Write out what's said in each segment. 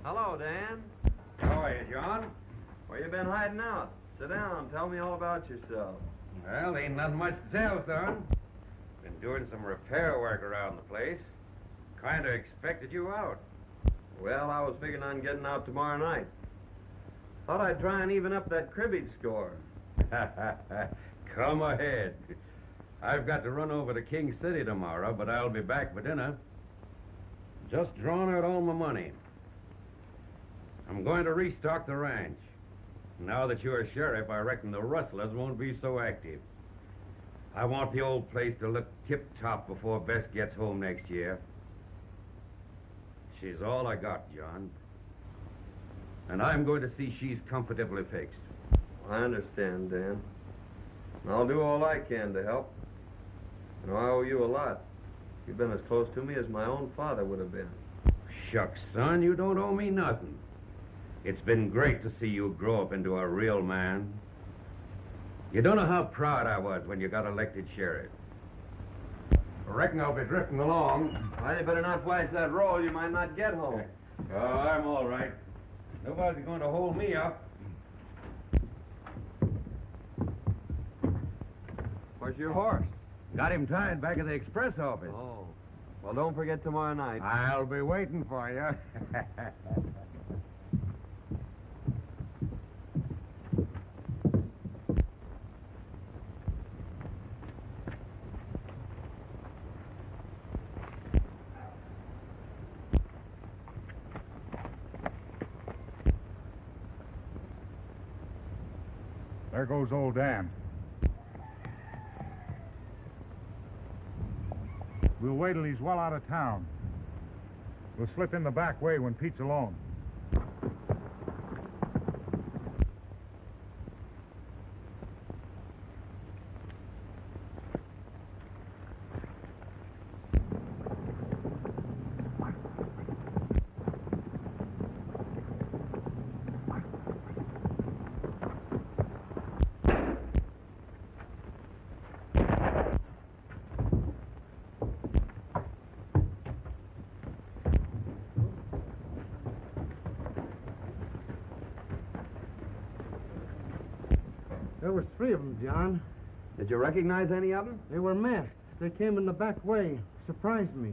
Hello, Dan. How are you, John? Where you been hiding out? Sit down. Tell me all about yourself. Well, ain't nothing much to tell, son. Been doing some repair work around the place. Kind of expected you out. Well, I was figuring on getting out tomorrow night. Thought I'd try and even up that cribbage score. Come ahead. I've got to run over to King City tomorrow, but I'll be back for dinner. Just drawn out all my money. I'm going to restock the ranch. Now that you're sheriff, I reckon the rustlers won't be so active. I want the old place to look tip-top before Bess gets home next year. She's all I got, John. And I'm going to see she's comfortably fixed. I understand, Dan. I'll do all I can to help. You know, I owe you a lot. You've been as close to me as my own father would have been. Shucks, son, you don't owe me nothing. It's been great to see you grow up into a real man. You don't know how proud I was when you got elected sheriff. I reckon I'll be drifting along. Well, you better not flash that roll. You might not get home. Oh, I'm all right. Nobody's going to hold me up. Where's your horse? Got him tied back at the express office. Oh. Well, don't forget tomorrow night. I'll be waiting for you. There goes old Dan. We'll wait till he's well out of town. We'll slip in the back way when Pete's alone. There was 3 of them, John. Did you recognize any of them? They were masked. They came in the back way. Surprised me.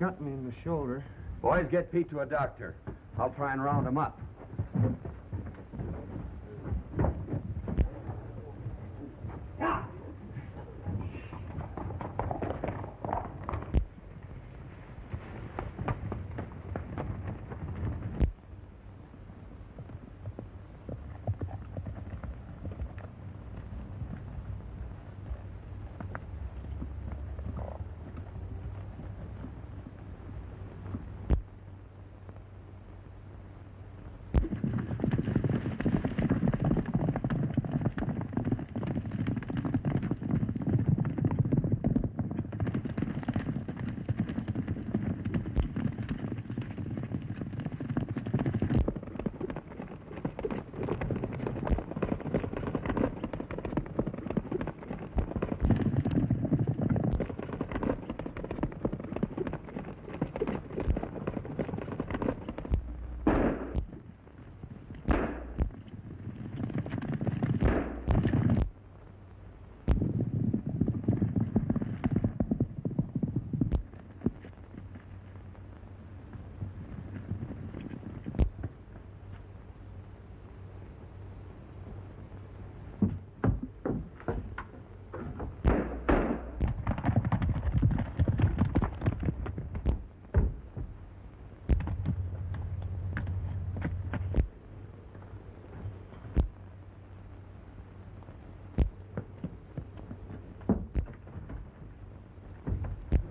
Got me in the shoulder. Boys, get Pete to a doctor. I'll try and round him up.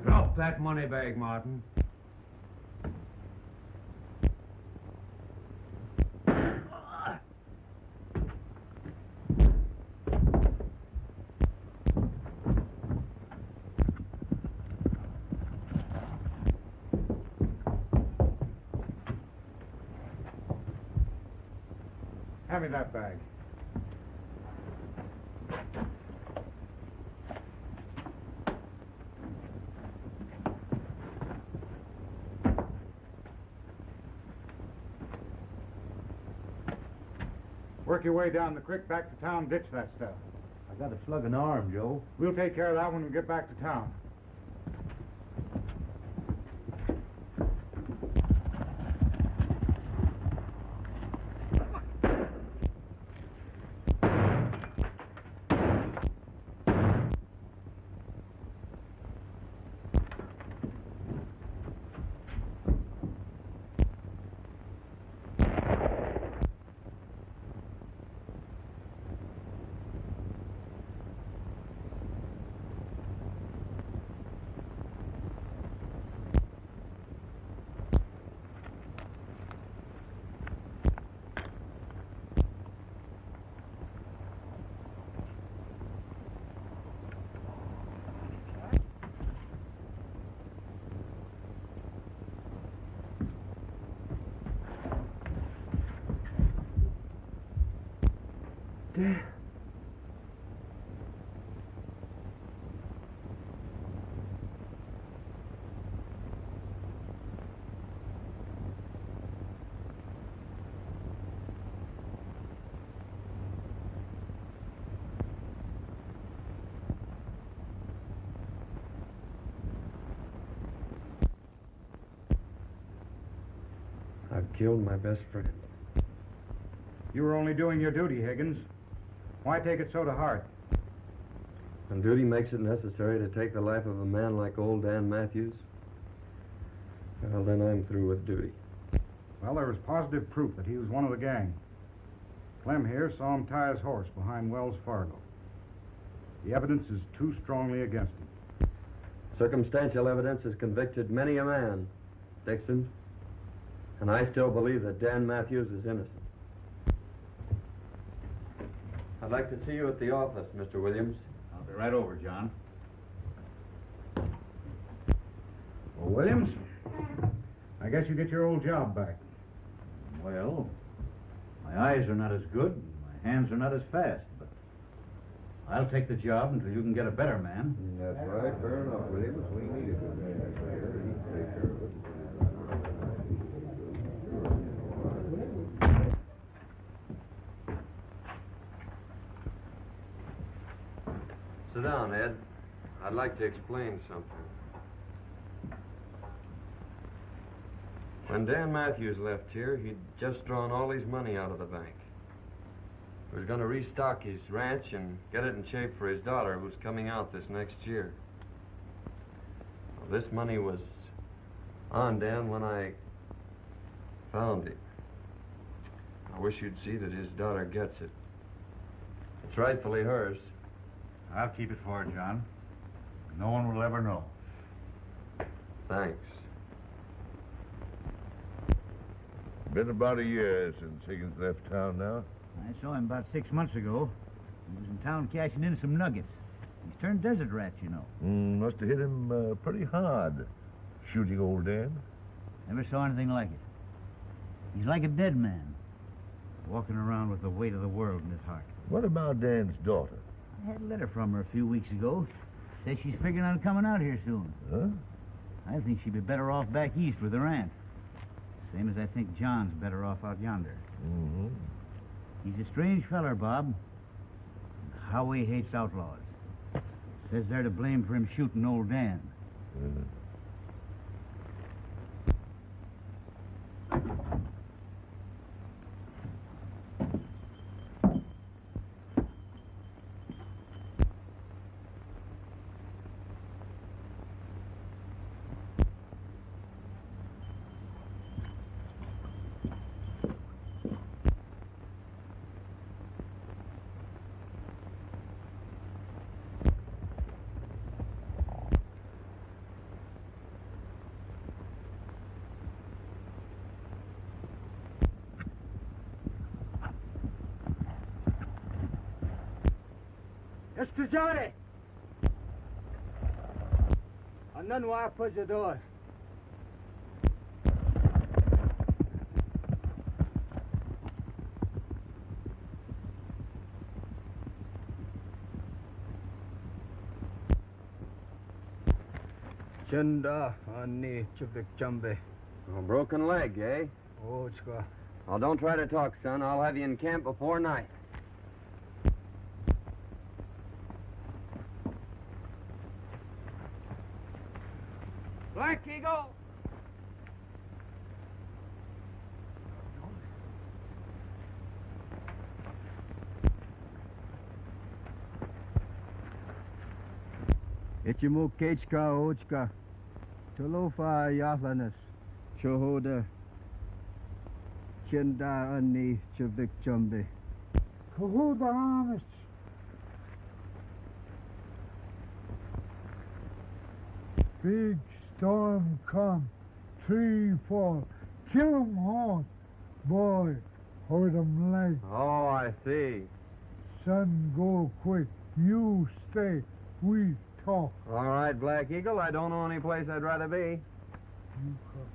Drop that money bag, Martin. Hand me that bag. work your way down the creek back to town, ditch that stuff. I got a slug in the arm, Joe. We'll take care of that when we get back to town. I've killed my best friend. You were only doing your duty, Higgins. Why take it so to heart? When duty makes it necessary to take the life of a man like old Dan Matthews, well, then I'm through with duty. Well, there was positive proof that he was one of the gang. Clem here saw him tie his horse behind Wells Fargo. The evidence is too strongly against him. Circumstantial evidence has convicted many a man, Dixon, and I still believe that Dan Matthews is innocent. I'd like to see you at the office, Mr. Williams. I'll be right over, John. Well, Williams, I guess you get your old job back. Well, my eyes are not as good, and my hands are not as fast, but I'll take the job until you can get a better man. That's right. Fair enough, Williams. We need it. Sit down, Ed. I'd like to explain something. When Dan Matthews left here, he'd just drawn all his money out of the bank. He was going to restock his ranch and get it in shape for his daughter, who's coming out this next year. Well, this money was on Dan when I found it. I wish you'd see that his daughter gets it. It's rightfully hers. I'll keep it for her, John. No one will ever know. Thanks. Been about a year since Higgins left town now. I saw him about 6 months ago. He was in town cashing in some nuggets. He's turned desert rat, you know. Must have hit him pretty hard, shooting old Dan. Never saw anything like it. He's like a dead man, walking around with the weight of the world in his heart. What about Dan's daughter? I had a letter from her a few weeks ago. Says she's figuring on coming out here soon. Huh? I think she'd be better off back east with her aunt. Same as I think John's better off out yonder. Mm-hmm. He's a strange feller, Bob. How he hates outlaws. Says they're to blame for him shooting old Dan. Mr. Johnny! A none wire push the door. Chanda ani chubik chambe. A broken leg, eh? Oh, it's got. Well, don't try to talk, son. I'll have you in camp before night. Black Eagle! Echimukechka ochka. Tolofa yahlanas. Chohoda. Chenda ani chavik chumbe. Kahuda honest. Big storm come. Tree fall. Kill 'em all. Boy, hold 'em leg. Oh, I see. Sun go quick. You stay. We talk. All right, Black Eagle, I don't know any place I'd rather be. You come.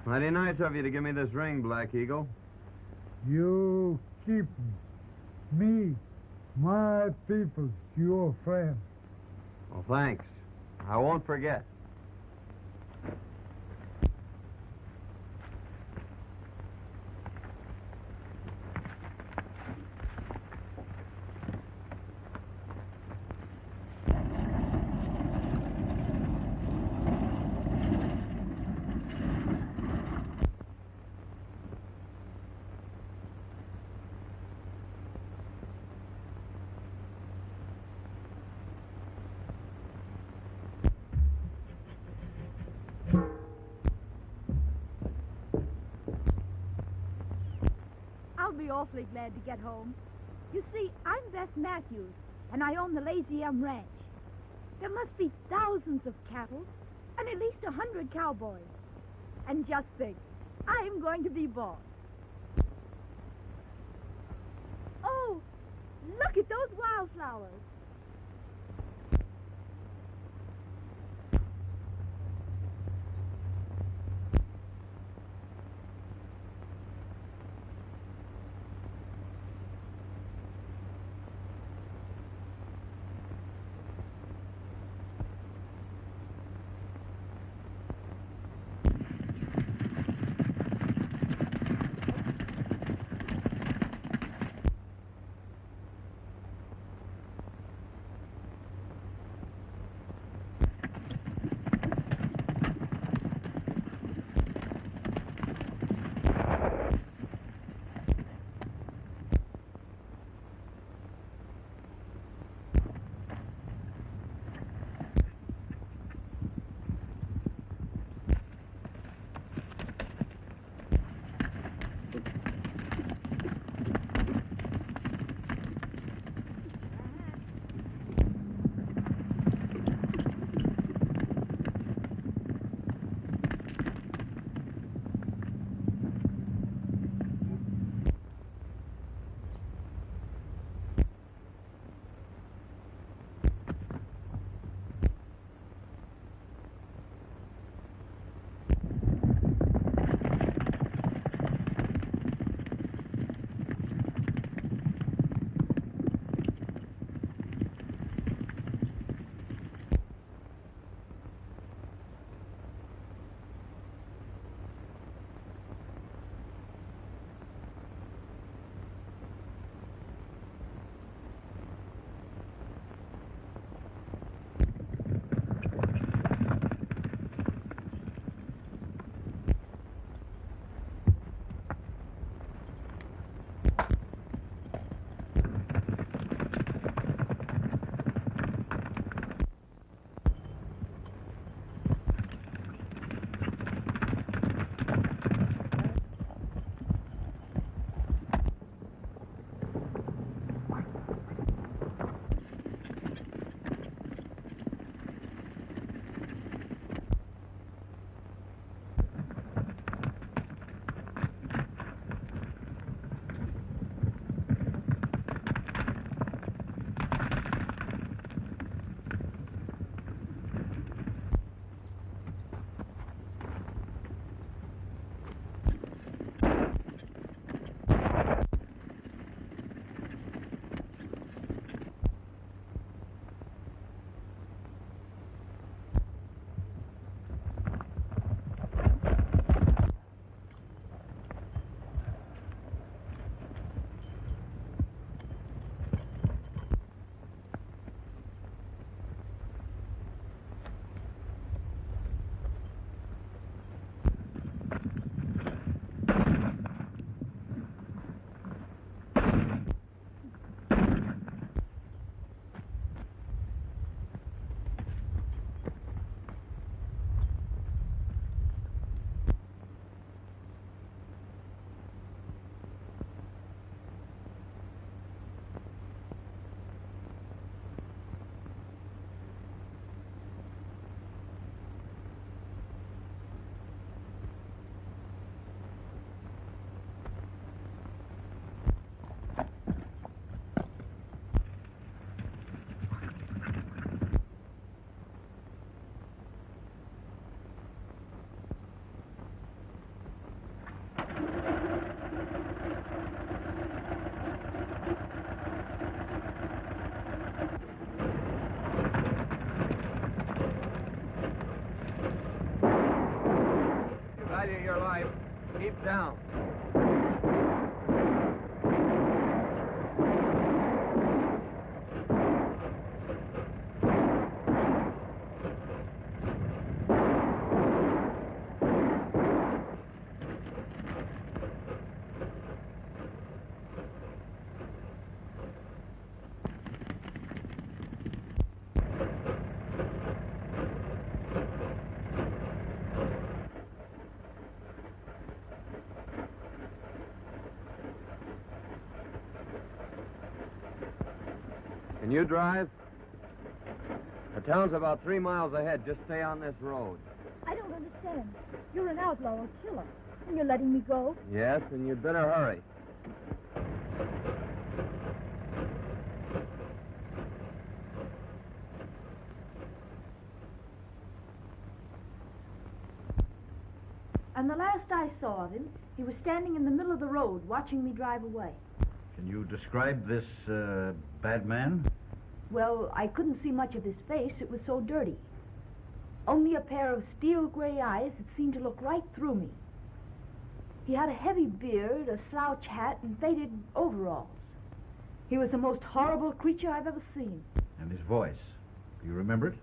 Mighty nice of you to give me this ring, Black Eagle. You keep me, my people, your friend. Well, thanks. I won't forget. I'll be awfully glad to get home. You see, I'm Beth Matthews, and I own the Lazy M Ranch. There must be thousands of cattle, and at least 100 cowboys. And just think, I'm going to be boss. Oh, look at those wildflowers. down. Can you drive? The town's about 3 miles ahead. Just stay on this road. I don't understand. You're an outlaw or killer, and you're letting me go? Yes, and you'd better hurry. And the last I saw of him, he was standing in the middle of the road watching me drive away. Can you describe this bad man? Well, I couldn't see much of his face. It was so dirty. Only a pair of steel gray eyes that seemed to look right through me. He had a heavy beard, a slouch hat, and faded overalls. He was the most horrible creature I've ever seen. And his voice. Do you remember it?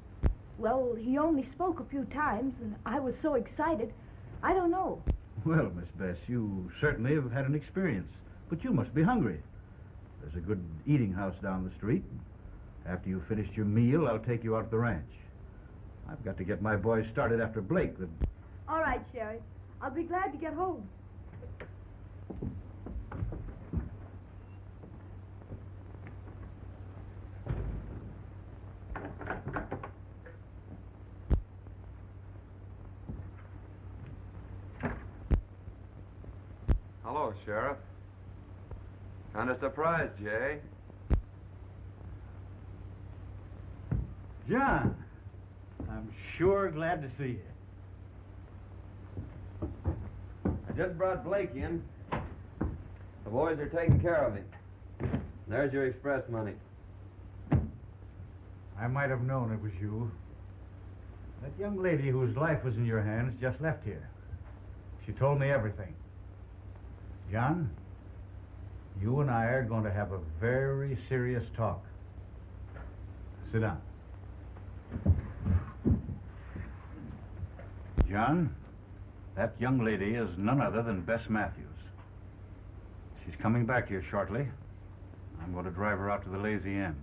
Well, he only spoke a few times, and I was so excited, I don't know. Well, Miss Bess, you certainly have had an experience. But you must be hungry. There's a good eating house down the street. After you've finished your meal, I'll take you out to the ranch. I've got to get my boys started after Blake. All right, Sheriff. I'll be glad to get home. Hello, Sheriff. Kind of surprised, Jay. John, I'm sure glad to see you. I just brought Blake in. The boys are taking care of him. There's your express money. I might have known it was you. That young lady whose life was in your hands just left here. She told me everything. John, you and I are going to have a very serious talk. Sit down. John, that young lady is none other than Bess Matthews. She's coming back here shortly. I'm going to drive her out to the Lazy Inn.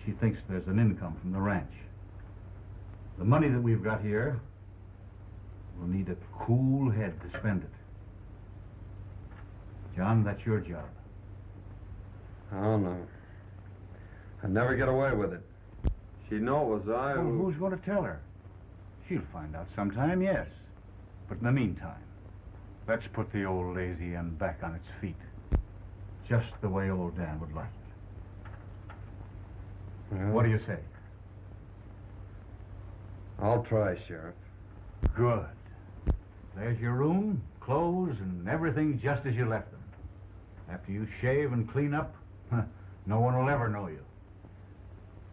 She thinks there's an income from the ranch. The money that we've got here, we'll need a cool head to spend it. John, that's your job. Oh, no. I'd never get away with it. She'd know it was I Well, who... who's going to tell her? She'll find out sometime, yes. But in the meantime, let's put the old Lazy Inn back on its feet. Just the way old Dan would like it. Well, What do you say? I'll try, Sheriff. Good. There's your room, clothes, and everything just as you left them. After you shave and clean up, no one will ever know you.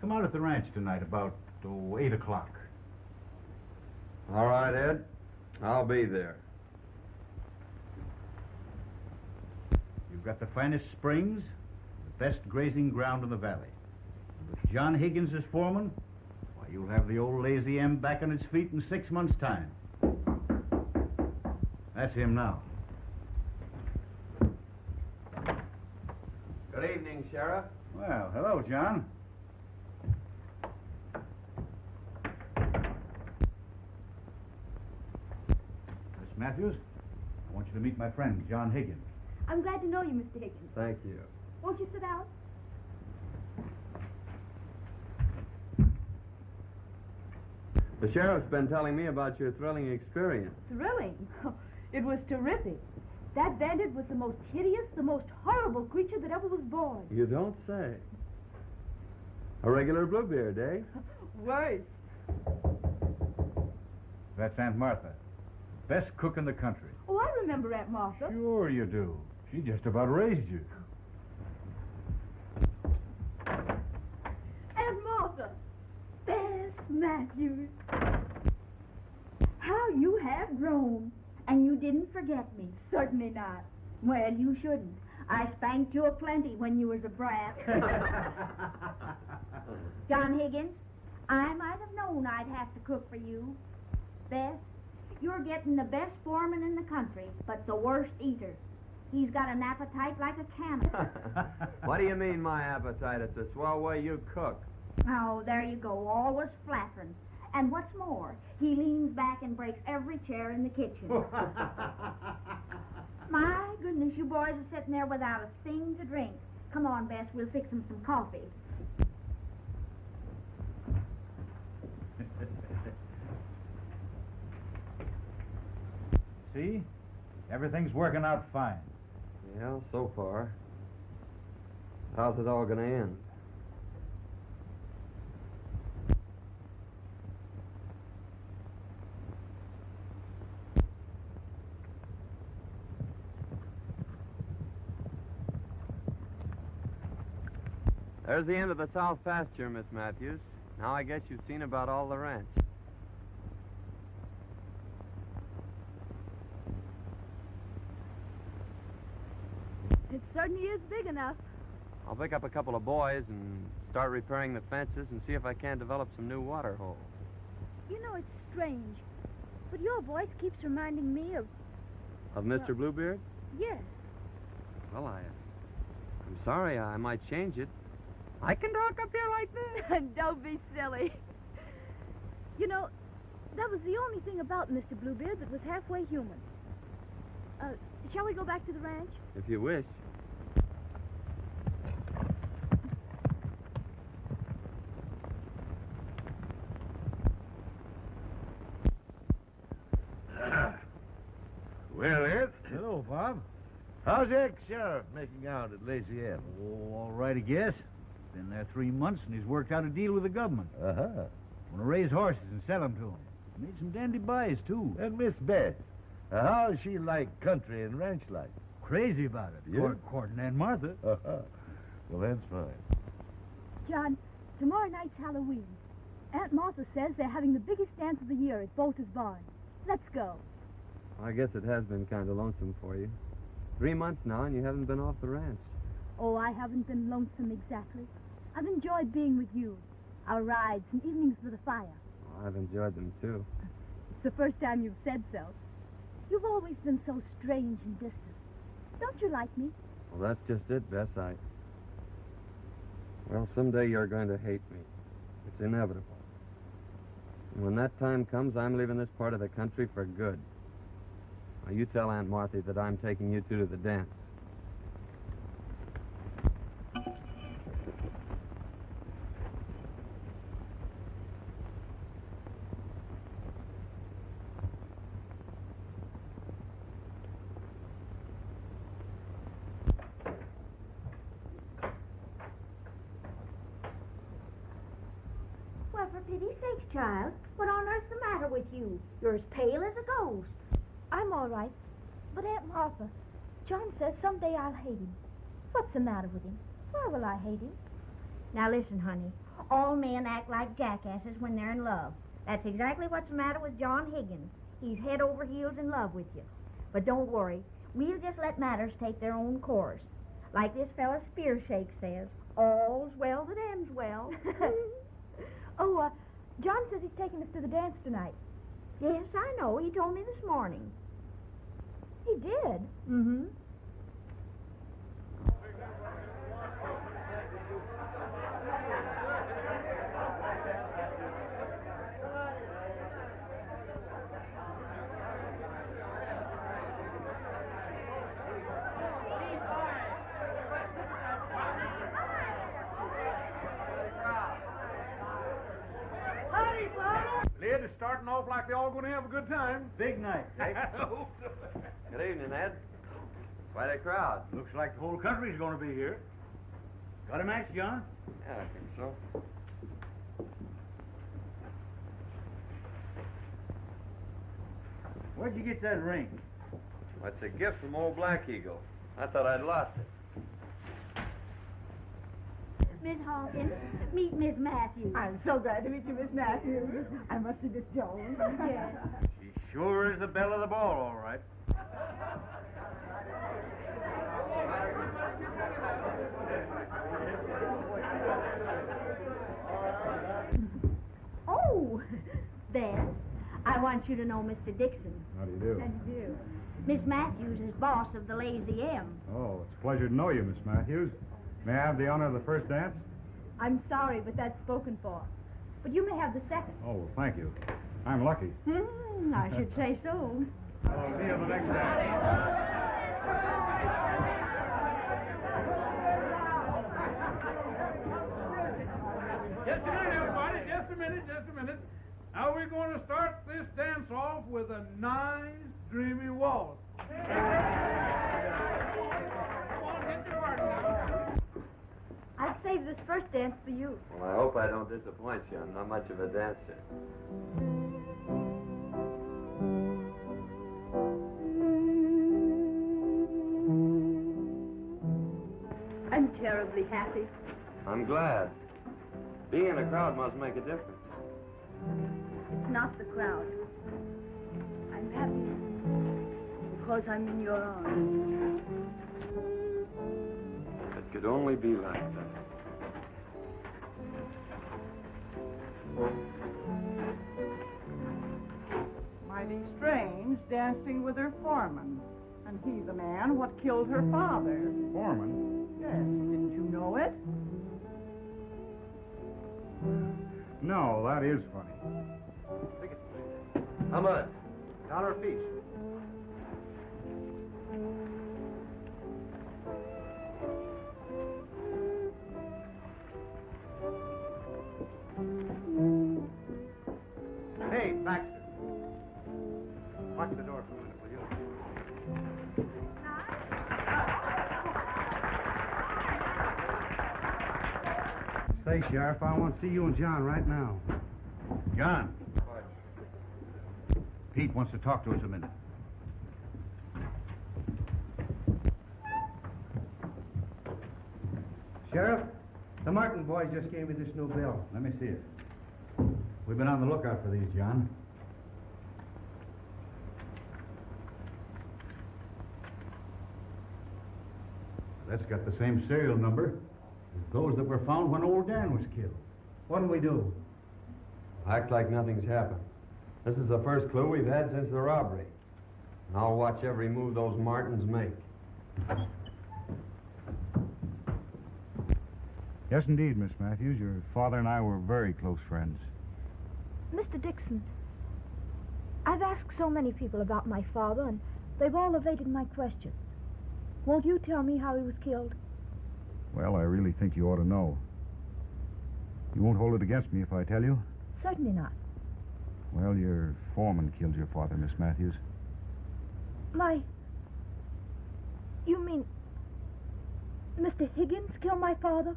Come out at the ranch tonight about 8 o'clock. All right, Ed. I'll be there. You've got the finest springs, the best grazing ground in the valley. And with John Higgins as foreman, why, you'll have the old Lazy M back on its feet in 6 months' time. That's him now. Good evening, Sheriff. Well, hello, John. Miss Matthews, I want you to meet my friend, John Higgins. I'm glad to know you, Mr. Higgins. Thank you. Won't you sit down? The sheriff's been telling me about your thrilling experience. Thrilling. It was terrific. That bandit was the most hideous, the most horrible creature that ever was born. You don't say. A regular Bluebeard, eh? Worse. That's Aunt Martha. Best cook in the country. Oh, I remember Aunt Martha. Sure you do. She just about raised you. Aunt Martha. Bess Matthews. How you have grown. And you didn't forget me. Certainly not. Well, you shouldn't. I spanked you aplenty when you was a brat. John Higgins, I might have known I'd have to cook for you. Bess, you're getting the best foreman in the country, but the worst eater. He's got an appetite like a camel. What do you mean, my appetite? It's a swell way you cook. Oh, there you go, always flattering. And what's more, he leans back and breaks every chair in the kitchen. My goodness, you boys are sitting there without a thing to drink. Come on, Bess, we'll fix him some coffee. See? Everything's working out fine. Yeah, so far. How's it all gonna end? There's the end of the south pasture, Miss Matthews. Now I guess you've seen about all the ranch. It certainly is big enough. I'll pick up a couple of boys and start repairing the fences and see if I can't develop some new water holes. You know, it's strange, but your voice keeps reminding me of... Of Mr. Bluebeard? Yes. Well, I'm sorry. I might change it. I can talk up here like this. Don't be silly. You know, that was the only thing about Mr. Bluebeard that was halfway human. Shall we go back to the ranch? If you wish. Well, Ed, Hello, Bob. how's the ex-sheriff making out at Lazy M? Oh, all right, I guess. Been there 3 months, and he's worked out a deal with the government. Uh-huh. Want to raise horses and sell them to him. Made some dandy buys, too. And Miss Beth, how's she like country and ranch life? Crazy about it. Yeah? Courting Aunt Martha. Uh-huh. Well, that's fine. John, tomorrow night's Halloween. Aunt Martha says they're having the biggest dance of the year at Bolter's Barn. Let's go. I guess it has been kind of lonesome for you. 3 months now, and you haven't been off the ranch. Oh, I haven't been lonesome exactly. I've enjoyed being with you. Our rides and evenings with the fire. Well, I've enjoyed them, too. It's the first time you've said so. You've always been so strange and distant. Don't you like me? Well, that's just it, Bess. Well, someday you're going to hate me. It's inevitable. And when that time comes, I'm leaving this part of the country for good. Now, you tell Aunt Martha that I'm taking you two to the dance. Well, for pity's sakes, child, what on earth's the matter with you? You're as pale as a ghost. I'm all right. But Aunt Martha, John says someday I'll hate him. What's the matter with him? Why will I hate him? Now listen, honey. All men act like jackasses when they're in love. That's exactly what's the matter with John Higgins. He's head over heels in love with you. But don't worry. We'll just let matters take their own course. Like this fella Spearshake says, all's well that ends well. Oh, John says he's taking us to the dance tonight. Yes, I know. He told me this morning. He did? Mm-hmm. Lid is starting off like they're all going to have a good time. Big night, Dick. Good evening, Ed. Quite a crowd. Looks like the whole country's going to be here. Got a match, John? Yeah, I think so. Where'd you get that ring? Well, it's a gift from old Black Eagle. I thought I'd lost it. Miss Hawkins, meet Miss Matthews. I'm so glad to meet you, Miss Matthews. I must be Miss Jones. Yes. She Sure is the belle of the ball, all right. Oh, Ben, I want you to know Mr. Dixon. How do you do? How do you do? Miss Matthews is boss of the Lazy M. Oh, it's a pleasure to know you, Miss Matthews. May I have the honor of the first dance? I'm sorry, but that's spoken for. But you may have the second. Oh, well, thank you. I'm lucky. I should say so. I'll see you on the next dance. Just a minute, everybody. Just a minute. Now we're going to start this dance off with a nice, dreamy waltz. Come on, get your partner now. I'll save this first dance for you. Well, I hope I don't disappoint you. I'm not much of a dancer. I'm terribly happy. I'm glad. Being in a crowd must make a difference. It's not the crowd. I'm happy because I'm in your arms. It could only be like that. Mighty strange, dancing with her foreman. And he the man what killed her father. Foreman? Yes, didn't you know it? No, that is funny. How much? $1 apiece. Hey, Baxter. Watch the door for a minute, will you? Say, Sheriff, I want to see you and John right now. John. Pete wants to talk to us a minute. Sheriff, the Martin boys just gave me this new bill. Let me see it. We've been on the lookout for these, John. That's got the same serial number as those that were found when old Dan was killed. What'll we do? Act like nothing's happened. This is the first clue we've had since the robbery. And I'll watch every move those Martins make. Yes, indeed, Miss Matthews. Your father and I were very close friends. Mr. Dixon, I've asked so many people about my father, and they've all evaded my questions. Won't you tell me how he was killed? Well, I really think you ought to know. You won't hold it against me if I tell you? Certainly not. Well, your foreman killed your father, Miss Matthews. You mean Mr. Higgins killed my father?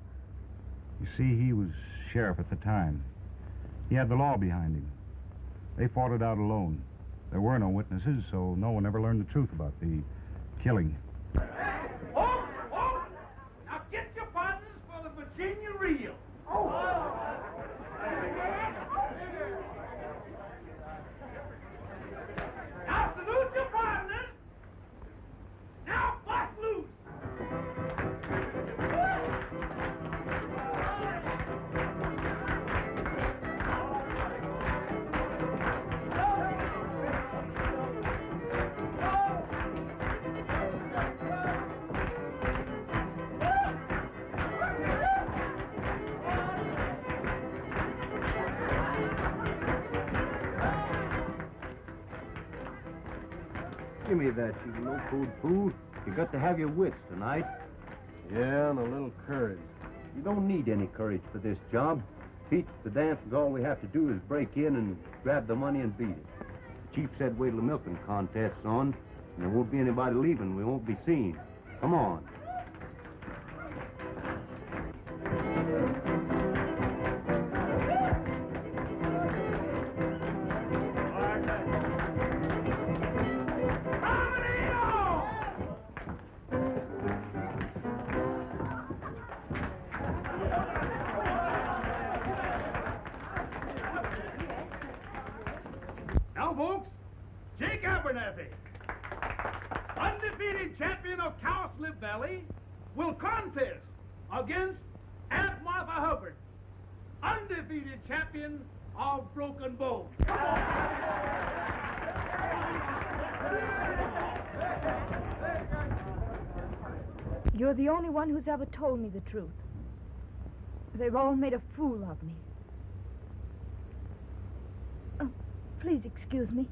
You see, he was sheriff at the time. He had the law behind him. They fought it out alone. There were no witnesses, so no one ever learned the truth about the killing. Oh! Now get your partners for the Virginia reel. Now salute your partners. Now bust loose. Give me that, you no-food fool. You got to have your wits tonight. Yeah, and a little courage. You don't need any courage for this job. Pete, the dance is all we have to do is break in and grab the money and beat it. The chief said wait till the milking contest's on, and there won't be anybody leaving. We won't be seen. Come on. Now, folks, Cowslip Valley will contest against Aunt Martha Hubbard, undefeated champion of Broken Bow. You're the only one who's ever told me the truth. They've all made a fool of me. Oh, please excuse me.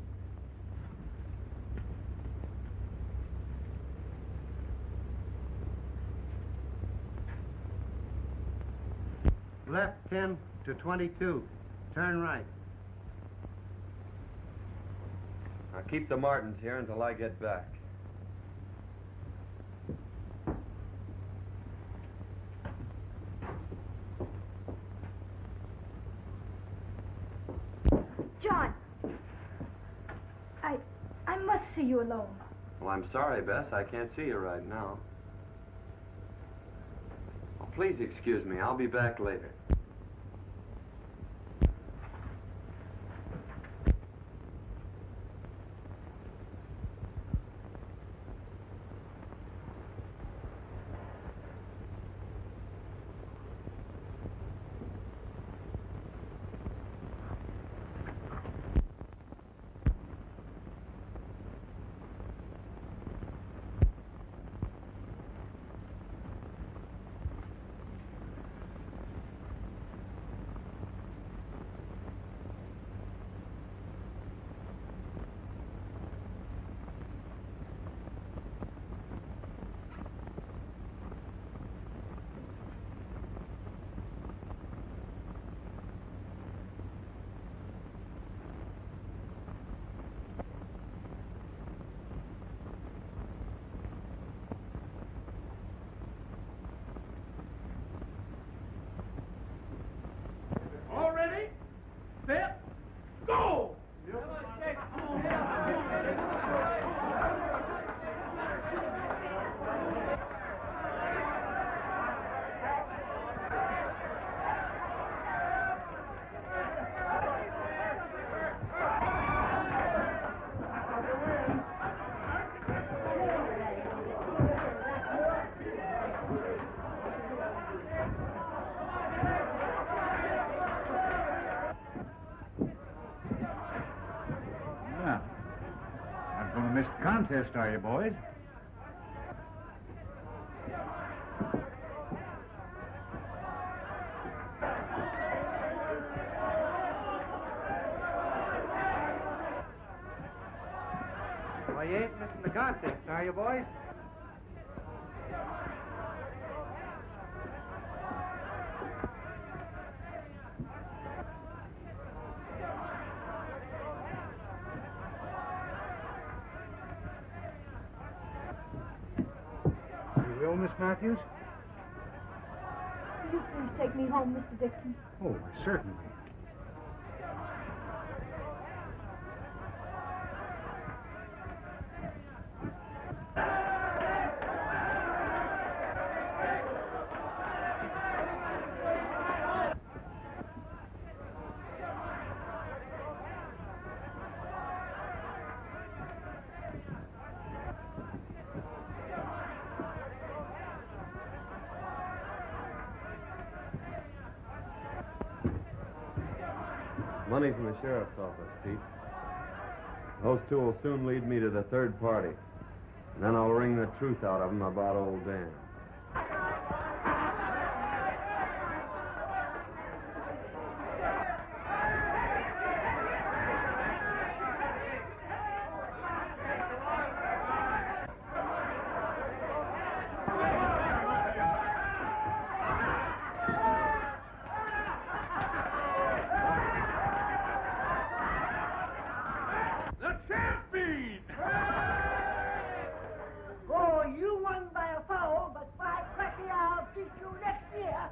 Left 10 to 22. Turn right. Now keep the Martins here until I get back. John! I must see you alone. Well, I'm sorry, Bess. I can't see you right now. Oh, please excuse me. I'll be back later. All ready? Set, go! Well, not going to miss the contest, are you, boys? Well, you ain't missing the contest, are you, boys? You will, Miss Matthews? Will you please take me home, Mr. Dixon? Oh, certainly. Money from the sheriff's office, Pete. Those two will soon lead me to the third party. And then I'll wring the truth out of them about old Dan. The champion! Oh, you won by a foul, but by cracky, I'll beat you next year.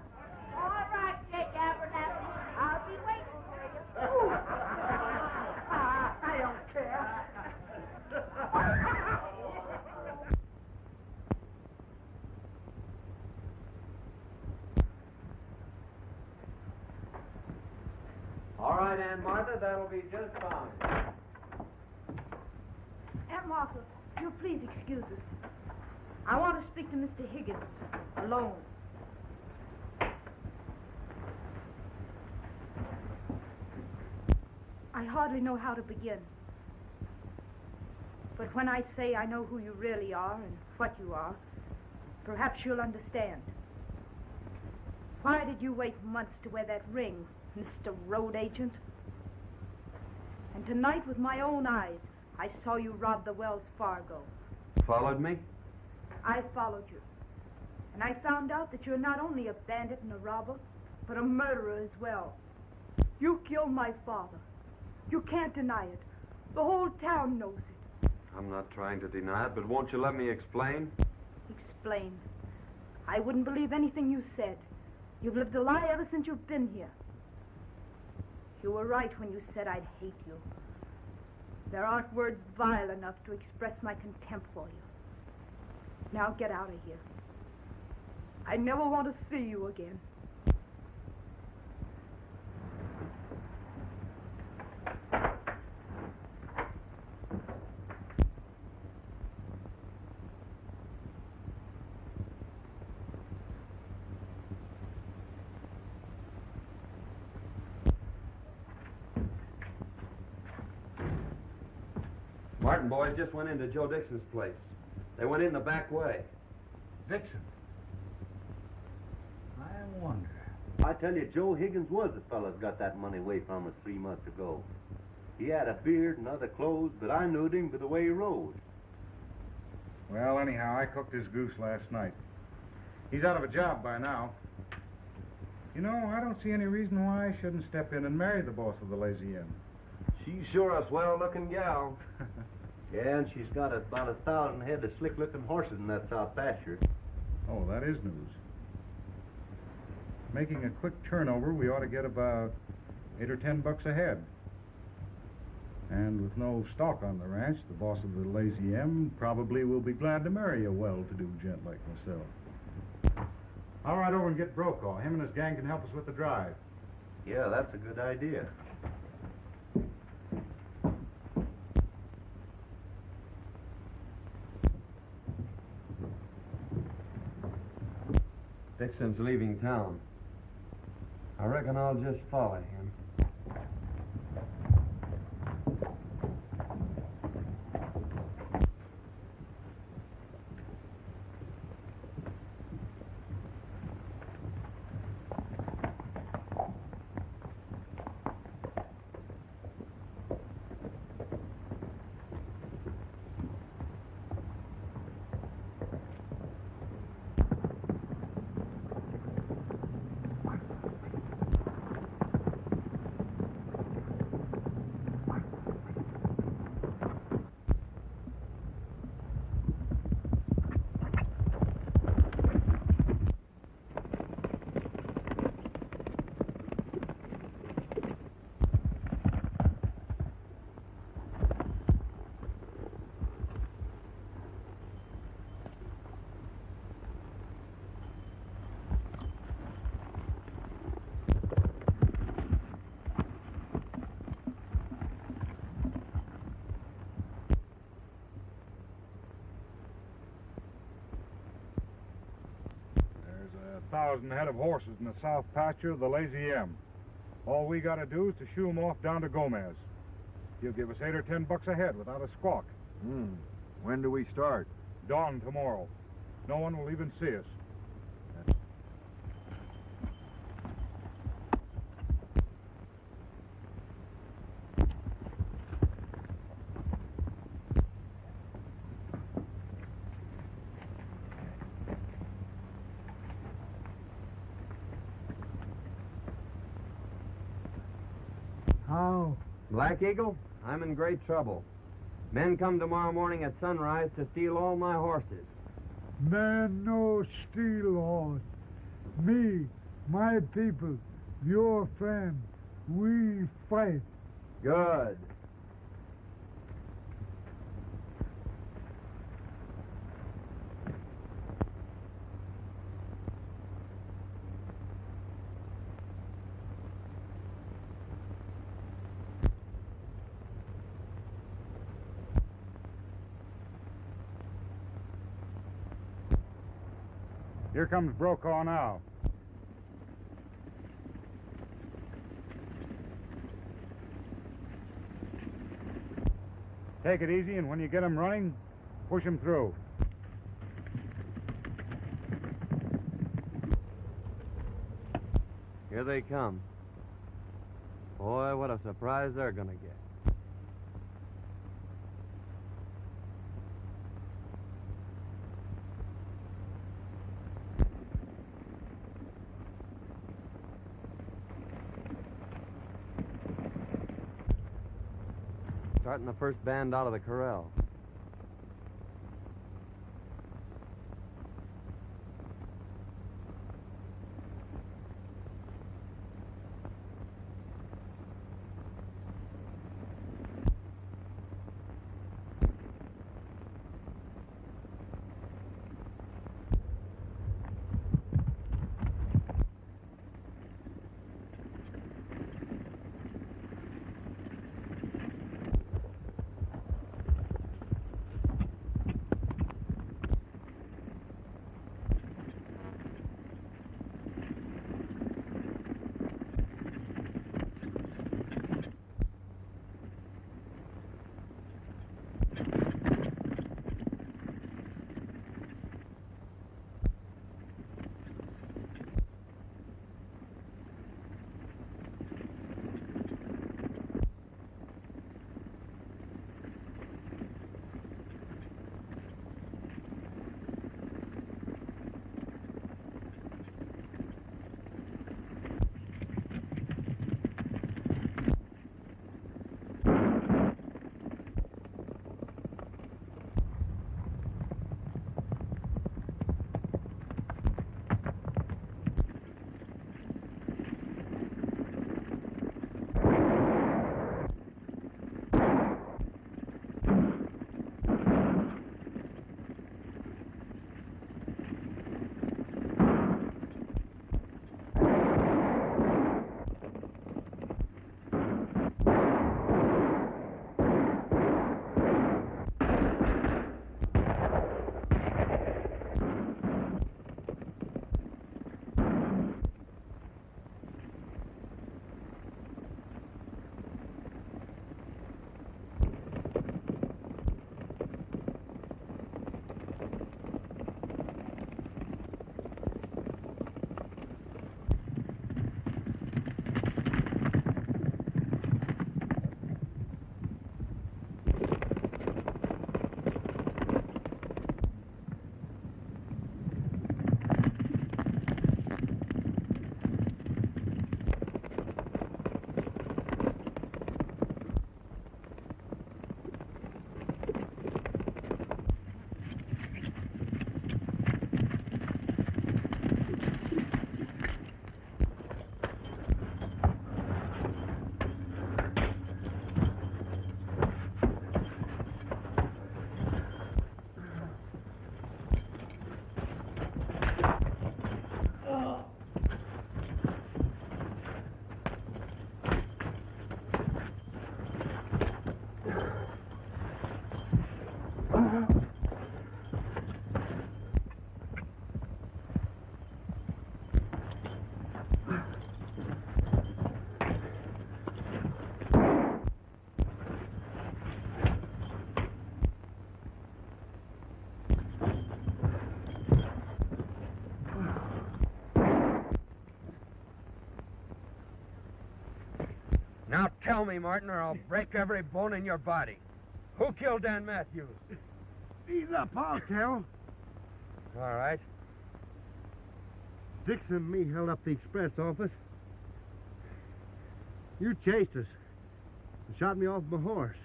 All right, Jake Abernathy. I'll be waiting for you. I don't care. All right, Aunt Martha, that'll be just fine. Aunt Martha, you'll please excuse us. I want to speak speak to Mr. Higgins. Alone. I hardly know how to begin. But when I say I know who you really are and what you are, perhaps you'll understand. Why did you wait months to wear that ring, Mr. Road Agent? And tonight, with my own eyes, I saw you rob the Wells Fargo. Followed me? I followed you. And I found out that you're not only a bandit and a robber, but a murderer as well. You killed my father. You can't deny it. The whole town knows it. I'm not trying to deny it, but won't you let me explain? Explain. I wouldn't believe anything you said. You've lived a lie ever since you've been here. You were right when you said I'd hate you. There aren't words vile enough to express my contempt for you. Now get out of here. I never want to see you again. Martin boys just went into Joe Dixon's place. They went in the back way. Dixon. I wonder. I tell you, Joe Higgins was the fellow that got that money away from us 3 months ago. He had a beard and other clothes, but I knowed him by the way he rode. Well, anyhow, I cooked his goose last night. He's out of a job by now. You know, I don't see any reason why I shouldn't step in and marry the boss of the Lazy Inn. She's sure a swell-looking gal. Yeah, and she's got about 1,000 head of slick-looking horses in that south pasture. Oh, that is news. Making a quick turnover, we ought to get about $8 or $10 a head. And with no stock on the ranch, the boss of the Lazy M probably will be glad to marry a well-to-do gent like myself. I'll ride over and get Brokaw. Him and his gang can help us with the drive. Yeah, that's a good idea. Dixon's leaving town. I reckon I'll just follow him. There's 1,000 head of horses in the south pasture of the Lazy M. All we got to do is to shoo 'em off down to Gomez. He'll give us $8 or $10 a head without a squawk. When do we start? Dawn tomorrow. No one will even see us. How? Black Eagle, I'm in great trouble. Men come tomorrow morning at sunrise to steal all my horses. Man no steal horse. Me, my people, your friend, we fight. Good. Here comes Brokaw now. Take it easy, and when you get him running, push him through. Here they come. Boy, what a surprise they're gonna get. Starting the first band out of the corral. Now tell me, Martin, or I'll break every bone in your body. Who killed Dan Matthews? Ease up, I'll tell. All right. Dixon and me held up the express office. You chased us and shot me off my horse.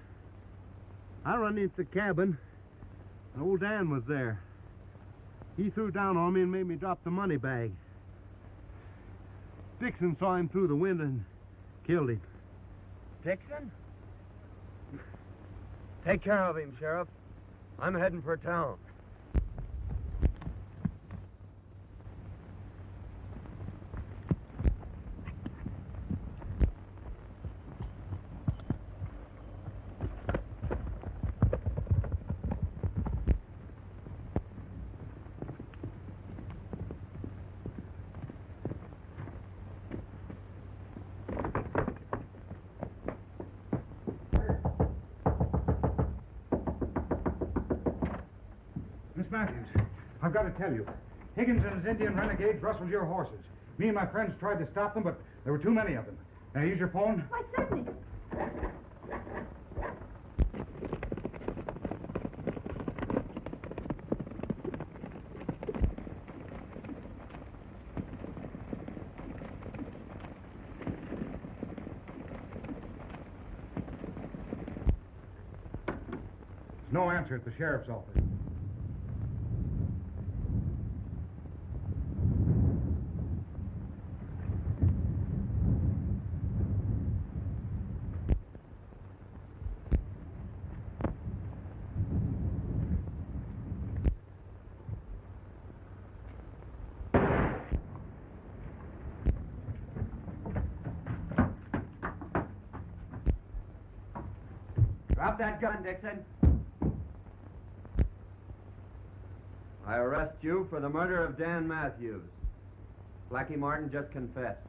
I run into the cabin, and old Dan was there. He threw down on me and made me drop the money bag. Dixon saw him through the window and killed him. Dixon? Take care of him, Sheriff. I'm heading for town. I've got to tell you. Higgins and his Indian renegades rustled your horses. Me and my friends tried to stop them, but there were too many of them. Now, use your phone? Why, certainly. No answer at the sheriff's office. Drop that gun, Dixon. I arrest you for the murder of Dan Matthews. Blackie Martin just confessed.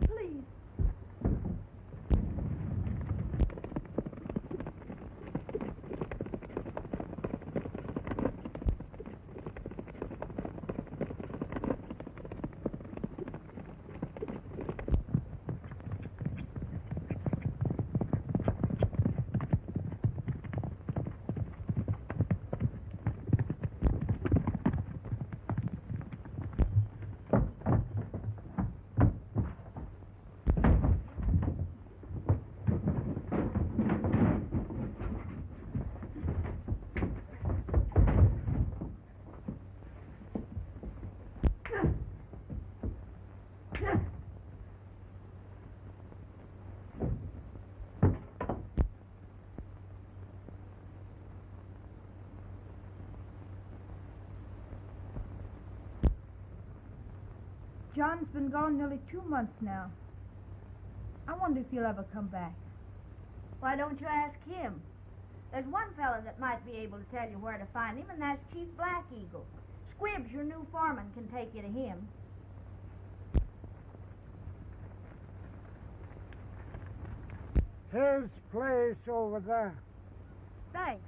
Please. John's been gone nearly 2 months now. I wonder if he'll ever come back. Why don't you ask him? There's one fella that might be able to tell you where to find him, and that's Chief Black Eagle. Squibbs, your new foreman, can take you to him. His place over there. Thanks.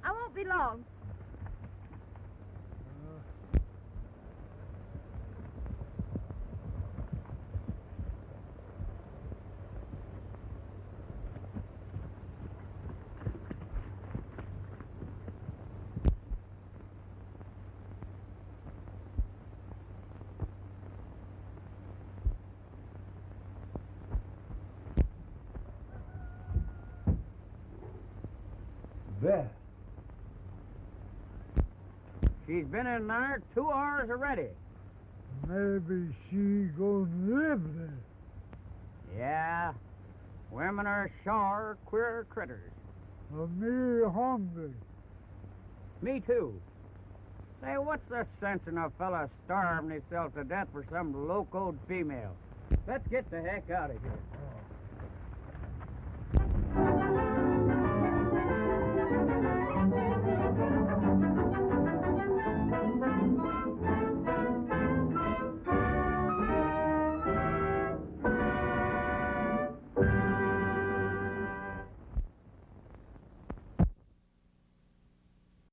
I won't be long. There. She's been in there 2 hours already. Maybe she gonna live there. Yeah. Women are sure queer critters. Me hungry. Me too. Say, what's the sense in a fella starving himself to death for some locoed female? Let's get the heck out of here.